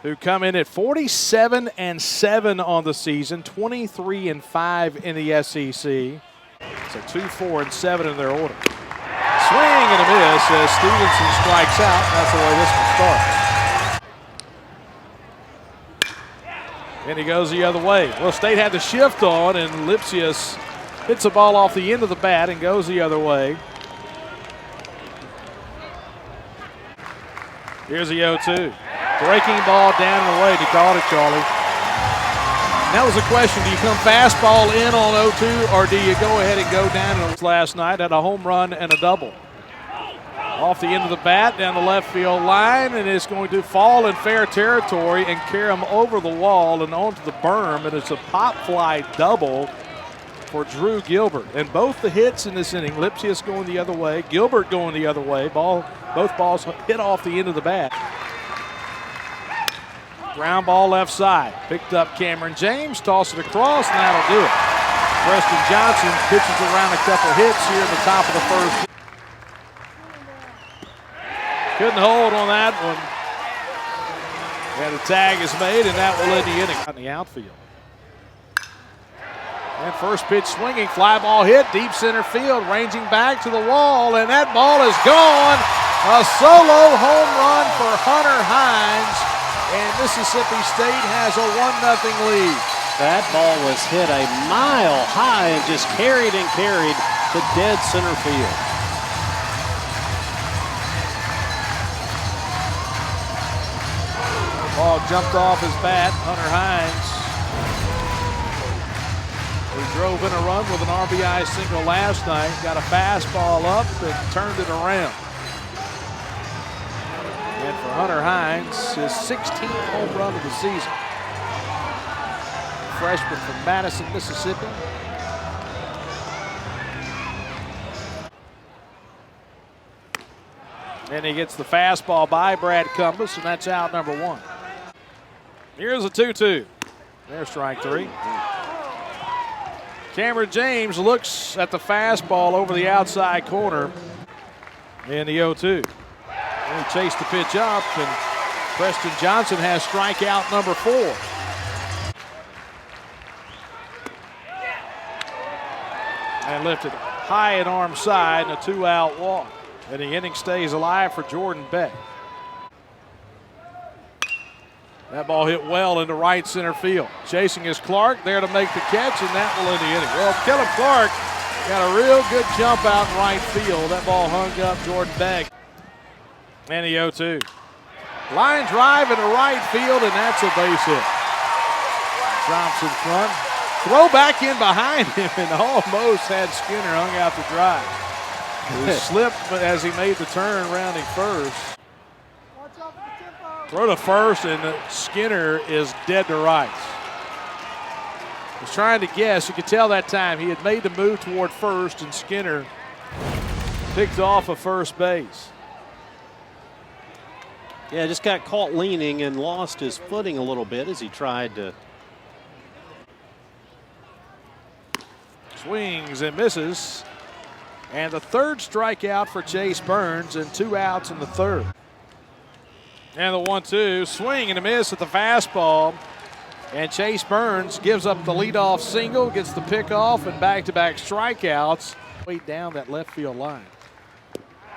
who come in at 47-7 on the season, 23-5 in the SEC. So 2-4-7 in their order. Swing and a miss as Stevenson strikes out. That's the way this one starts. And he goes the other way. Well, State had the shift on, and Lipsius hits the ball off the end of the bat and goes the other way. Here's the 0-2. Breaking ball down and away. He called it, Charlie. And that was the question. Do you come fastball in on 0-2 or do you go ahead and go down? And last night had a home run and a double. Off the end of the bat, down the left field line, and it's going to fall in fair territory and carry him over the wall and onto the berm, and it's a pop fly double for Drew Gilbert. And both the hits in this inning, Lipsius going the other way, Gilbert going the other way, both balls hit off the end of the bat. Ground ball left side, picked up Cameron James, toss it across, and that'll do it. Preston Johnson pitches around a couple hits here in the top of the first. Couldn't hold on that one. And the tag is made, and that will end the inning. In the outfield. And first pitch swinging, fly ball hit, deep center field, ranging back to the wall, and that ball is gone. A solo home run for Hunter Hines, and Mississippi State has a 1-0 lead. That ball was hit a mile high and just carried to dead center field. Ball jumped off his bat, Hunter Hines. He drove in a run with an RBI single last night, got a fastball up and turned it around. And for Hunter Hines, his 16th home run of the season. Freshman from Madison, Mississippi. And he gets the fastball by Brad Cumbus, and that's out number 1. Here's a 2-2. There's strike 3. Cameron James looks at the fastball over the outside corner in the 0-2. And he chased the pitch up, and Preston Johnson has strikeout number 4. And lifted high and arm side and a 2-out walk. And the inning stays alive for Jordan Beck. That ball hit well into right center field. Chasing is Clark, there to make the catch, and that will end the inning. Well, Kellen Clark got a real good jump out in right field. That ball hung up Jordan Beck. And the 0-2. Line drive into right field, and that's a base hit. Thompson front. Throw back in behind him, and almost had Skinner hung out to dry. He slipped as he made the turn rounding first. Throw to first, and Skinner is dead to rights. Was trying to guess. You could tell that time he had made the move toward first, and Skinner picked off of first base. Yeah, just got caught leaning and lost his footing a little bit as he tried to. Swings and misses. And the third strikeout for Chase Burns, and 2 outs in the third. And the 1-2, swing and a miss at the fastball. And Chase Burns gives up the leadoff single, gets the pickoff, and back-to-back strikeouts way down that left field line.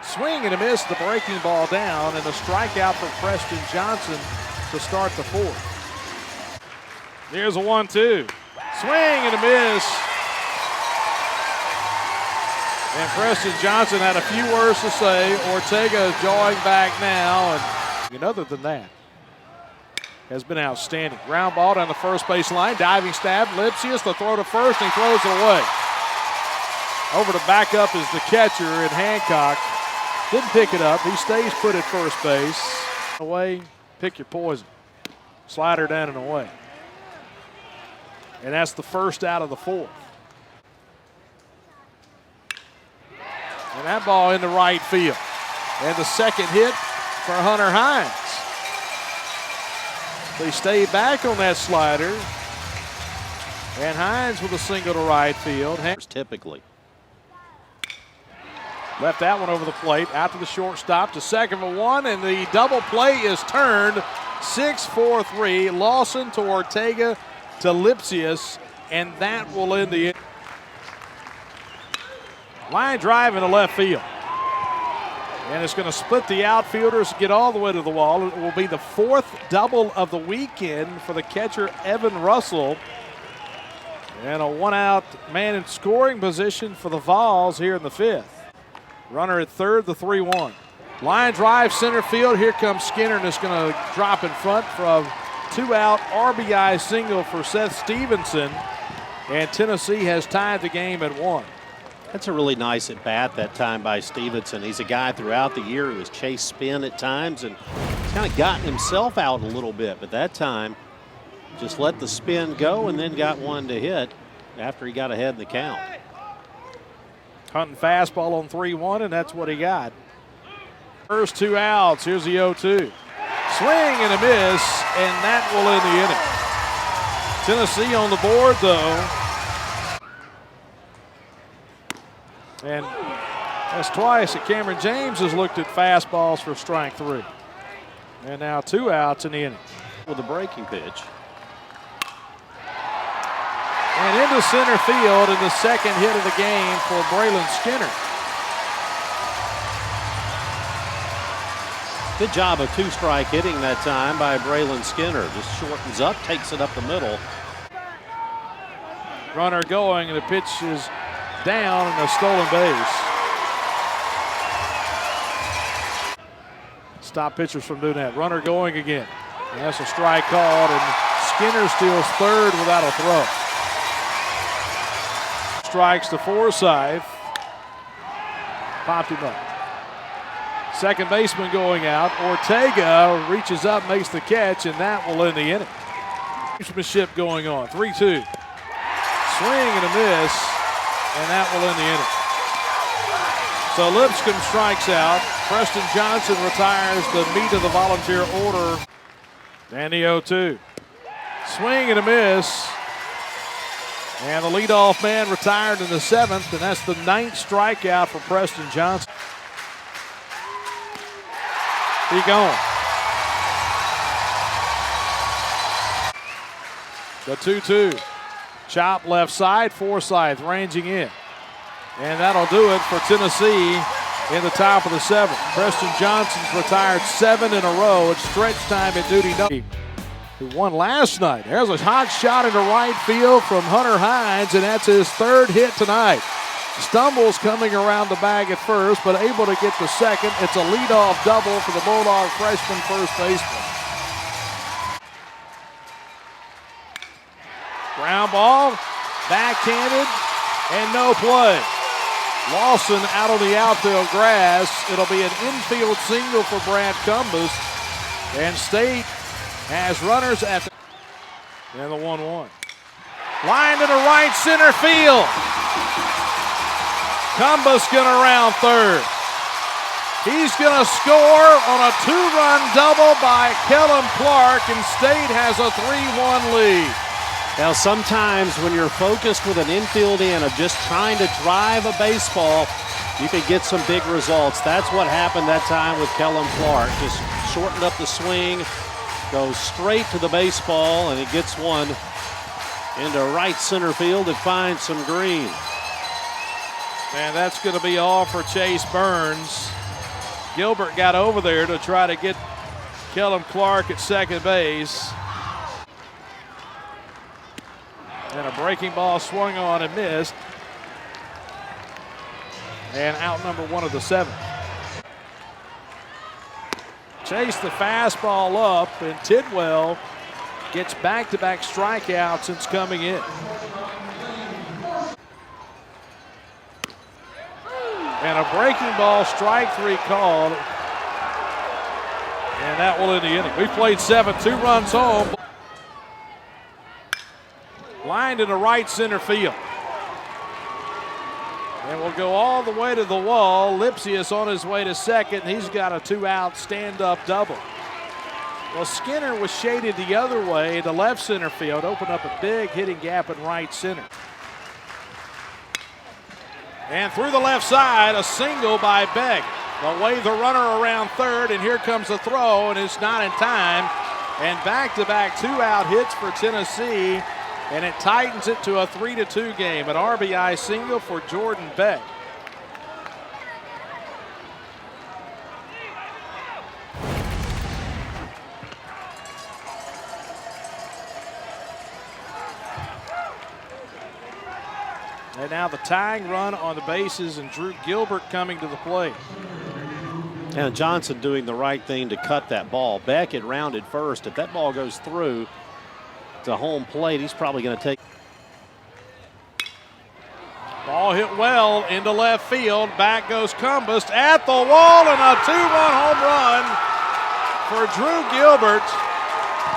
Swing and a miss, the breaking ball down, and a strikeout for Preston Johnson to start the 4th. Here's a 1-2, swing and a miss. And Preston Johnson had a few words to say. Ortega is drawing back now, and other than that, has been outstanding. Ground ball down the first base line, diving stab, Lipsius, the throw to first, and he throws it away. Over to back up is the catcher in Hancock. Didn't pick it up, he stays put at first base. Away, pick your poison. Slider down and away. And that's the first out of the 4th. And that ball into right field. And the second hit for Hunter Hines. They stay back on that slider. And Hines with a single to right field. Typically. Left that one over the plate, out to the shortstop, to second for 1, and the double play is turned 6-4-3. Lawson to Ortega to Lipsius, and that will end the inning. Line drive into left field. And it's going to split the outfielders, get all the way to the wall. It will be the fourth double of the weekend for the catcher, Evan Russell. And a one-out man in scoring position for the Vols here in the fifth. Runner at third, the 3-1. Line drive, center field. Here comes Skinner, and it's going to drop in front for a two-out RBI single for Seth Stevenson. And Tennessee has tied the game at 1. That's a really nice at bat that time by Stevenson. He's a guy throughout the year who has chased spin at times and kind of gotten himself out a little bit. But that time, just let the spin go and then got one to hit after he got ahead in the count. Hunting fastball on 3-1, and that's what he got. First 2 outs. Here's the 0-2. Swing and a miss, and that will end the inning. Tennessee on the board, though. And that's twice that Cameron James has looked at fastballs for strike 3. And now 2 outs in the inning. With a breaking pitch. And into center field in the second hit of the game for Braylon Skinner. Good job of 2-strike hitting that time by Braylon Skinner. Just shortens up, takes it up the middle. Runner going, and the pitch is down and a stolen base. Stop pitchers from doing that. Runner going again. And that's a strike called, and Skinner steals third without a throw. Strikes to Forsythe. Popped him up. Second baseman going out. Ortega reaches up, makes the catch, and that will end the inning. Sportsmanship going on. 3-2. Swing and a miss, and that will end the inning. So Lipscomb strikes out. Preston Johnson retires the meat of the volunteer order. And the 0-2. Swing and a miss. And the leadoff man retired in the 7th, and that's the 9th strikeout for Preston Johnson. He gone. The 2-2. Chop left side, Forsythe ranging in. And that'll do it for Tennessee in the top of the 7th. Preston Johnson's retired 7 in a row. It's stretch time at duty. Who won last night. There's a hot shot into right field from Hunter Hines, and that's his 3rd hit tonight. Stumbles coming around the bag at first, but able to get the second. It's a leadoff double for the Bulldog freshman first baseman. Ground ball, backhanded, and no play. Lawson out on the outfield grass. It'll be an infield single for Brad Cumbus. And State has runners at the... And the 1-1. Line to the right center field. Cumbus gonna round third. He's gonna score on a 2-run double by Kellum Clark, and State has a 3-1 lead. Now, sometimes when you're focused with an infield in of just trying to drive a baseball, you can get some big results. That's what happened that time with Kellum Clark. Just shortened up the swing, goes straight to the baseball, and he gets one into right center field and finds some green. And that's going to be all for Chase Burns. Gilbert got over there to try to get Kellum Clark at second base. And a breaking ball swung on and missed. And out number 1 of the 7th. Chase the fastball up, and Tidwell gets back-to-back strikeouts since coming in. And a breaking ball, strike 3 called. And that will end the inning. We played 7, 2 runs home. Lined into right center field. And we'll go all the way to the wall. Lipsius on his way to second. He's got a 2-out stand-up double. Well, Skinner was shaded the other way to left center field. Opened up a big hitting gap in right center. And through the left side, a single by Beck. They'll wave the runner around third, and here comes the throw, and it's not in time. And back-to-back two-out hits for Tennessee, and it tightens it to a 3-2 game. An RBI single for Jordan Beck. And now the tying run on the bases, and Drew Gilbert coming to the plate. And Johnson doing the right thing to cut that ball. Beckett rounded first. If that ball goes through to home plate, he's probably going to take. Ball hit well into left field. Back goes Cumbest at the wall, and a 2-run home run for Drew Gilbert.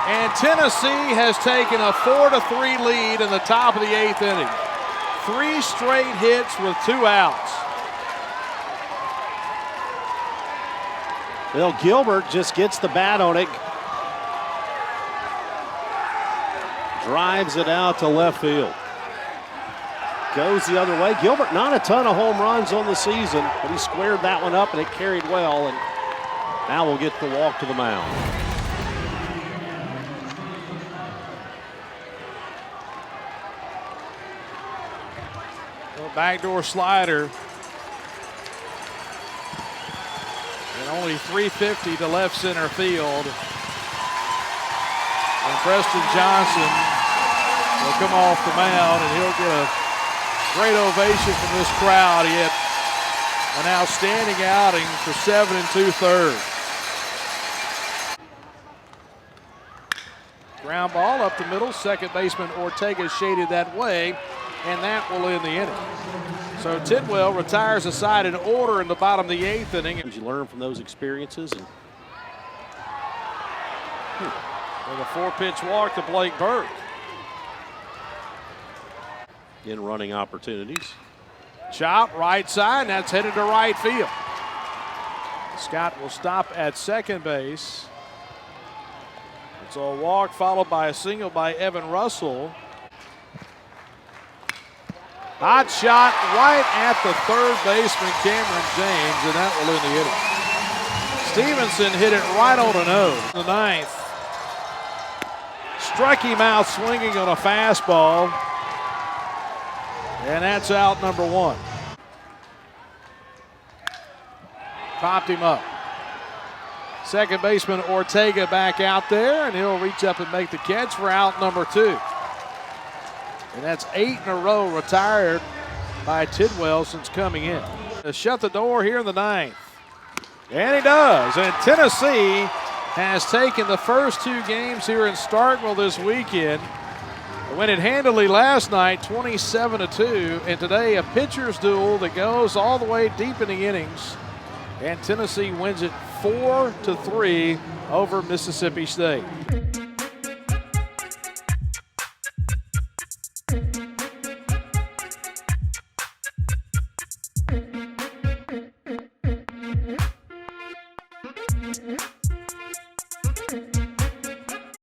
And Tennessee has taken a 4-3 lead in the top of the 8th inning. 3 straight hits with 2 outs. Well, Gilbert just gets the bat on it. Drives it out to left field. Goes the other way. Gilbert, not a ton of home runs on the season, but he squared that one up and it carried well. And now we'll get the walk to the mound. Backdoor slider. And only 350 to left center field. And Preston Johnson will come off the mound, and he'll get a great ovation from this crowd. He had an outstanding outing for 7 2/3. Ground ball up the middle. Second baseman Ortega shaded that way, and that will end the inning. So Tidwell retires a side in order in the bottom of the 8th inning. You learn from those experiences. And with a 4-pitch walk to Blake Burke. In running opportunities. Chop right side, and that's headed to right field. Scott will stop at second base. It's a walk followed by a single by Evan Russell. Hot shot right at the third baseman, Cameron James, and that will end the inning. Stevenson hit it right on the nose. The 9th. Struck him out swinging on a fastball. And that's out number 1. Popped him up. Second baseman Ortega back out there, and he'll reach up and make the catch for out number 2. And that's 8 in a row retired by Tidwell since coming in. To shut the door here in the 9th. And he does. And Tennessee has taken the first 2 games here in Starkville this weekend. Win it handily last night, 27-2. And today a pitcher's duel that goes all the way deep in the innings. And Tennessee wins it 4-3 over Mississippi State.